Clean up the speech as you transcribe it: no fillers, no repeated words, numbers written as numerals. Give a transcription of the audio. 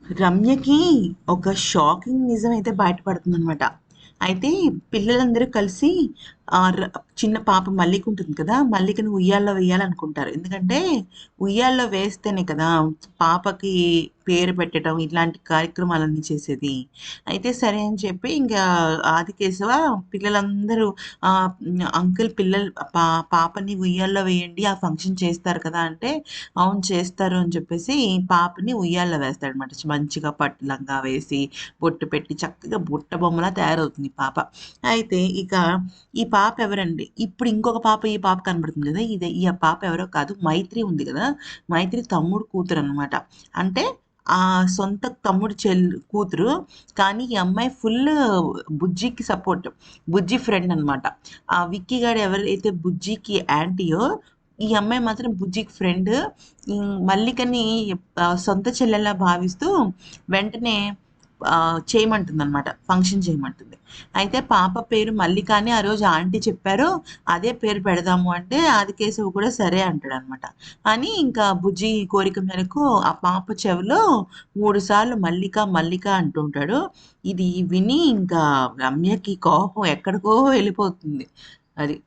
రమ్యకి ఒక షాకింగ్ నిజమైతే బయటపడుతుందనమాట. అయితే పిల్లలందరూ కలిసి చిన్న పాప మల్లిక ఉంటుంది కదా! మల్లికని ఉయ్యాల్లో వేయాలనుకుంటారు. ఎందుకంటే ఉయ్యాల్లో వేస్తేనే కదా పాపకి పేరు పెట్టడం ఇట్లాంటి కార్యక్రమాలన్నీ చేసేది. అయితే సరే అని చెప్పి ఇంకా ఆదికేశవ పిల్లలందరూ అంకుల్ పిల్లలు పాపని ఉయ్యాల్లో వేయండి ఆ ఫంక్షన్ చేస్తారు కదా అంటే అవును చేస్తారు అని చెప్పేసి పాపని ఉయ్యాల్లో వేస్తాడనమాట. మంచిగా పట్టు లంగా వేసి, బొట్టు పెట్టి చక్కగా బుట్ట బొమ్మలా తయారవుతుంది ఈ పాప. అయితే ఇక ఈ పాప ఎవరండి? ఇప్పుడు ఇంకొక పాప ఈ పాప కనబడుతుంది కదా! ఈ పాప ఎవరో కాదు మైత్రి ఉంది కదా! మైత్రి తమ్ముడు కూతురనమాట. అంటే సొంత తమ్ముడు కూతురు. కానీ ఈ అమ్మాయి ఫుల్ బుజ్జికి సపోర్ట్. బుజ్జి ఫ్రెండ్ అనమాట. ఆ విక్కీ గాడు ఎవరైతే బుజ్జికి యాంటీయో ఈ అమ్మాయి మాత్రం బుజ్జికి ఫ్రెండ్. మల్లికని సొంత చెల్లెలా భావిస్తూ వెంటనే చేయమంటుందనమాట. ఫంక్షన్ చేయమంటుంది. అయితే పాప పేరు మల్లిక అని ఆ రోజు ఆంటీ చెప్పారు. అదే పేరు పెడదాము అంటే ఆదికేశవ్ కూడా సరే అంటాడనమాట. అని ఇంకా బుజ్జి కోరిక మేరకు ఆ పాప చెవిలో 3 సార్లు మల్లిక, మల్లిక అంటుంటాడు. ఇది విని ఇంకా రమ్యకి కోపం ఎక్కడికో వెళ్ళిపోతుంది. అది.